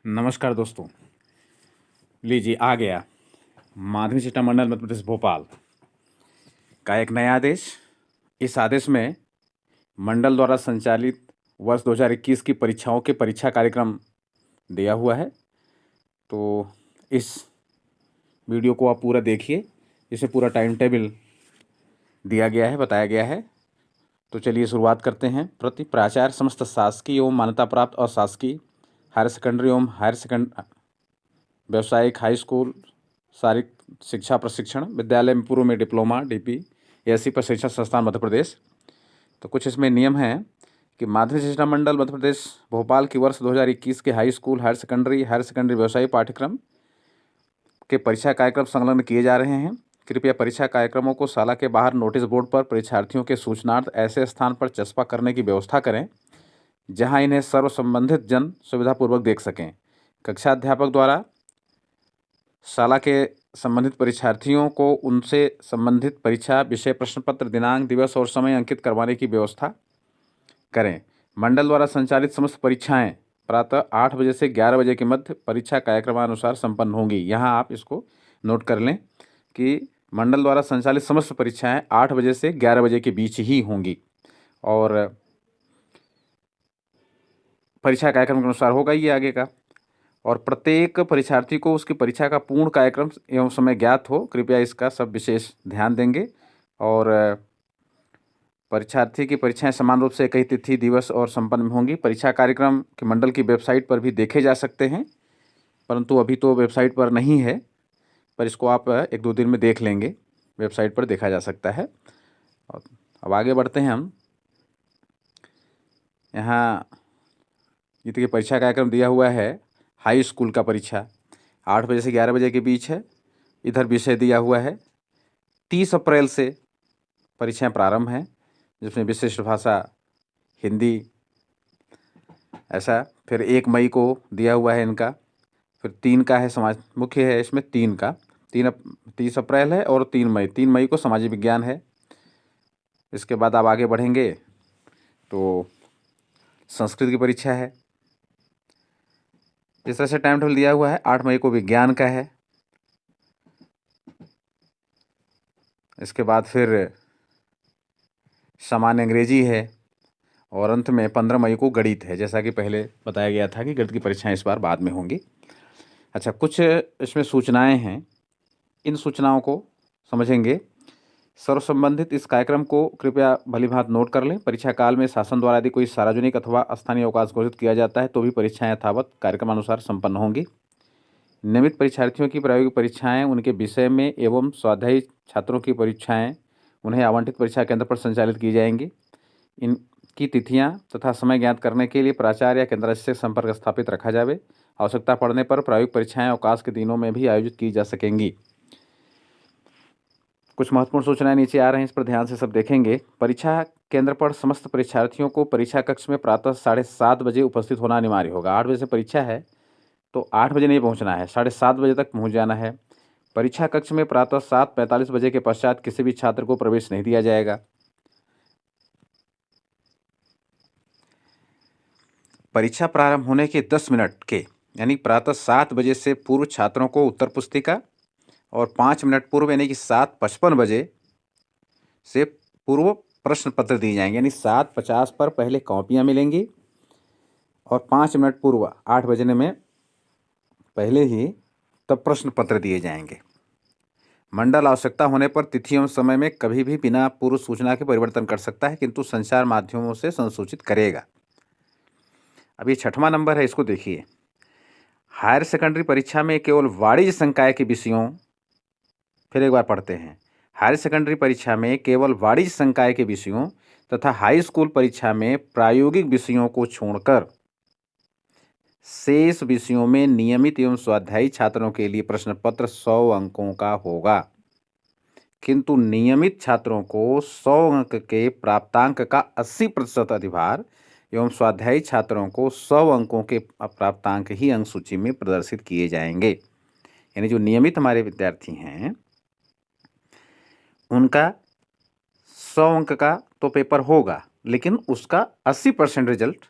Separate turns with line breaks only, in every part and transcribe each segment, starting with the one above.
नमस्कार दोस्तों। लीजिए आ गया माध्यमिक शिक्षा मंडल मध्य प्रदेश भोपाल का एक नया आदेश। इस आदेश में मंडल द्वारा संचालित वर्ष 2021 की परीक्षाओं के परीक्षा कार्यक्रम दिया हुआ है। तो इस वीडियो को आप पूरा देखिए, इसे पूरा टाइम टेबल दिया गया है, बताया गया है। तो चलिए शुरुआत करते हैं। प्रति प्राचार्य समस्त शासकीय एवं मान्यता प्राप्त अशासकीय हायर सेकेंडरी एवं व्यावसायिक हाई स्कूल शारीरिक शिक्षा प्रशिक्षण विद्यालय में पूर्व में डिप्लोमा DP ऐसी प्रशिक्षण संस्थान मध्य प्रदेश। तो कुछ इसमें नियम हैं कि माध्यमिक शिक्षा मंडल मध्य प्रदेश भोपाल की वर्ष 2021 के हाई स्कूल हायर सेकेंडरी व्यवसायिक पाठ्यक्रम के परीक्षा कार्यक्रम संलग्न किए जा रहे हैं। कृपया परीक्षा कार्यक्रमों को शाला के बाहर नोटिस बोर्ड पर परीक्षार्थियों के सूचनार्थ ऐसे स्थान पर चस्पा करने की व्यवस्था करें जहां इन्हें सर्व संबंधित जन सुविधापूर्वक देख सकें। कक्षा अध्यापक द्वारा शाला के संबंधित परीक्षार्थियों को उनसे संबंधित परीक्षा विषय प्रश्न पत्र दिनांक दिवस और समय अंकित करवाने की व्यवस्था करें। मंडल द्वारा संचालित समस्त परीक्षाएं प्रातः 8 बजे से 11 बजे के मध्य परीक्षा कार्यक्रमानुसार संपन्न होंगी। यहाँ आप इसको नोट कर लें कि मंडल द्वारा संचालित समस्त परीक्षाएं 8 बजे से 11 बजे के बीच ही होंगी और परीक्षा कार्यक्रम के अनुसार होगा ये आगे का। और प्रत्येक परीक्षार्थी को उसकी परीक्षा का पूर्ण कार्यक्रम एवं समय ज्ञात हो, कृपया इसका सब विशेष ध्यान देंगे। और परीक्षार्थी की परीक्षाएं समान रूप से एक ही तिथि दिवस और संपन्न होंगी। परीक्षा कार्यक्रम के मंडल की वेबसाइट पर भी देखे जा सकते हैं, परंतु अभी तो वेबसाइट पर नहीं है, पर इसको आप 1-2 दिन में देख लेंगे, वेबसाइट पर देखा जा सकता है। और अब आगे बढ़ते हैं हम। यहाँ ये देखिए परीक्षा कार्यक्रम दिया हुआ है। हाई स्कूल का परीक्षा 8 बजे से 11 बजे के बीच है। इधर विषय दिया हुआ है 30 अप्रैल से परीक्षाएं प्रारंभ हैं, जिसमें विशिष्ट भाषा हिंदी ऐसा। फिर 1 मई को दिया हुआ है इनका। फिर 3 का है समाज मुख्य है, इसमें 3 का 30 अप्रैल है और 3 मई को सामाजिक विज्ञान है। इसके बाद आप आगे बढ़ेंगे तो संस्कृत की परीक्षा है। इस तरह से टाइम टेबल दिया हुआ है। 8 मई को विज्ञान का है। इसके बाद फिर सामान्य अंग्रेजी है और अंत में 15 मई को गणित है, जैसा कि पहले बताया गया था कि गणित की परीक्षाएं इस बार बाद में होंगी। अच्छा, कुछ इसमें सूचनाएं हैं, इन सूचनाओं को समझेंगे। सर्व संबंधित इस कार्यक्रम को कृपया भलीभांति नोट कर लें। परीक्षा काल में शासन द्वारा यदि कोई सार्वजनिक अथवा स्थानीय अवकाश घोषित किया जाता है तो भी परीक्षाएं यथावत कार्यक्रमानुसार संपन्न होंगी। नियमित परीक्षार्थियों की प्रायोगिक परीक्षाएं उनके विषय में एवं स्वाध्यायी छात्रों की परीक्षाएं उन्हें आवंटित परीक्षा केंद्र पर संचालित की जाएंगी। इनकी तिथियां तथा समय ज्ञात करने के लिए प्राचार्य या केंद्र से संपर्क स्थापित रखा जाए। आवश्यकता पड़ने पर प्रायोगिक परीक्षाएं अवकाश के दिनों में भी आयोजित की जा सकेंगी। कुछ महत्वपूर्ण सूचनाएं नीचे आ रहे हैं, इस पर ध्यान से सब देखेंगे। परीक्षा केंद्र पर समस्त परीक्षार्थियों को परीक्षा कक्ष में प्रातः 7:30 बजे उपस्थित होना अनिवार्य होगा। 8 बजे से परीक्षा है तो 8 बजे नहीं पहुंचना है, 7:30 बजे तक पहुंच जाना है। परीक्षा कक्ष में प्रातः 7:45 बजे के पश्चात किसी भी छात्र को प्रवेश नहीं दिया जाएगा। परीक्षा प्रारंभ होने के 10 मिनट के यानी प्रातः 7 बजे से पूर्व छात्रों को उत्तर पुस्तिका और 5 मिनट पूर्व यानी कि 7:55 बजे से पूर्व प्रश्न पत्र दिए जाएंगे। यानी 7:50 पर पहले कॉपियां मिलेंगी और 5 मिनट पूर्व 8 बजने में पहले ही तब प्रश्न पत्र दिए जाएंगे। मंडल आवश्यकता होने पर तिथि एवं समय में कभी भी बिना पूर्व सूचना के परिवर्तन कर सकता है, किंतु संचार माध्यमों से संसूचित करेगा। अब ये 6वां नंबर है, इसको देखिए। हायर सेकेंडरी परीक्षा में केवल वाणिज्य संकाय के विषयों, फिर एक बार पढ़ते हैं। हायर सेकेंडरी परीक्षा में केवल वाणिज्य संकाय के विषयों तथा हाई स्कूल परीक्षा में प्रायोगिक विषयों को छोड़कर शेष विषयों में नियमित एवं स्वाध्यायी छात्रों के लिए प्रश्न पत्र 100 अंकों का होगा, किंतु नियमित छात्रों को 100 अंक के प्राप्तांक का 80% अधिभार एवं स्वाध्यायी छात्रों को 100 अंकों के प्राप्तांक ही अंक सूची में प्रदर्शित किए जाएंगे। यानी जो नियमित हमारे विद्यार्थी हैं उनका 100 अंक का तो पेपर होगा, लेकिन उसका 80% रिजल्ट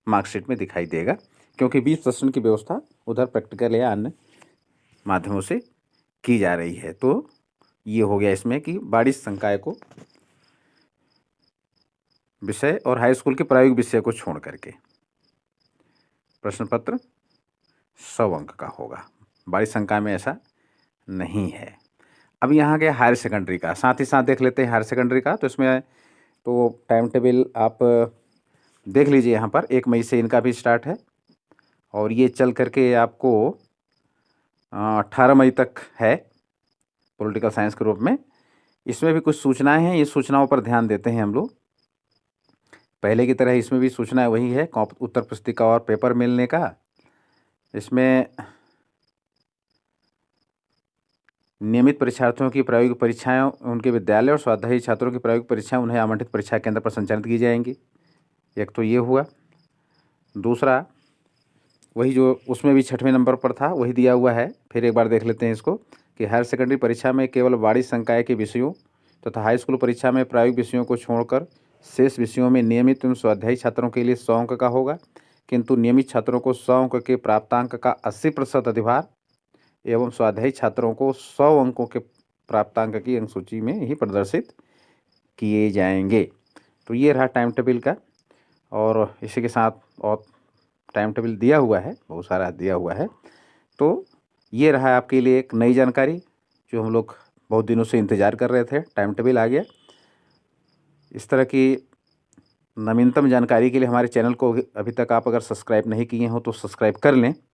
मार्कशीट में दिखाई देगा। क्योंकि 20% की व्यवस्था उधर प्रैक्टिकल या अन्य माध्यमों से की जा रही है। तो ये हो गया इसमें कि वाणिज्य संकाय को विषय और हाई स्कूल के प्रायोगिक विषय को छोड़ करके प्रश्न पत्र 100 अंक का होगा। वाणिज्य संकाय में ऐसा नहीं है। अब यहाँ गया हायर सेकेंडरी का, साथ ही साथ देख लेते हैं हायर सेकेंडरी का। तो इसमें तो टाइम टेबल आप देख लीजिए, यहाँ पर 1 मई से इनका भी स्टार्ट है और ये चल करके आपको 18 मई तक है पॉलिटिकल साइंस के रूप में। इसमें भी कुछ सूचनाएं हैं, ये सूचनाओं पर ध्यान देते हैं हम लोग। पहले की तरह इसमें भी सूचनाएं वही है, उत्तर पुस्तिका और पेपर मिलने का। इसमें नियमित परीक्षार्थियों की प्रायोगिक परीक्षाएं उनके विद्यालय और स्वाध्यायी छात्रों की प्रायोगिक परीक्षाएं उन्हें आवंटित परीक्षा केंद्र पर संचालित की जाएंगी। एक तो ये हुआ। दूसरा वही जो उसमें भी 6वें नंबर पर था वही दिया हुआ है, फिर एक बार देख लेते हैं इसको कि हायर सेकेंडरी परीक्षा में केवल वाणिज्य संकाय के विषयों तथा हाई स्कूल परीक्षा में प्रायोगिक विषयों को छोड़कर शेष विषयों में नियमित एवं स्वाध्यायी छात्रों के लिए 100 अंक का होगा, किंतु नियमित छात्रों को 100 अंक के प्राप्तांक का 80% अधिभार एवं स्वाध्यायी छात्रों को 100 अंकों के प्राप्तांक की अंक सूची में ही प्रदर्शित किए जाएंगे। तो ये रहा टाइम टेबल का, और इसी के साथ और टाइम टेबल दिया हुआ है, बहुत सारा दिया हुआ है। तो ये रहा आपके लिए एक नई जानकारी जो हम लोग बहुत दिनों से इंतज़ार कर रहे थे। टाइम टेबल आ गया। इस तरह की नवीनतम जानकारी के लिए हमारे चैनल को अभी तक आप अगर सब्सक्राइब नहीं किए हो तो सब्सक्राइब कर लें।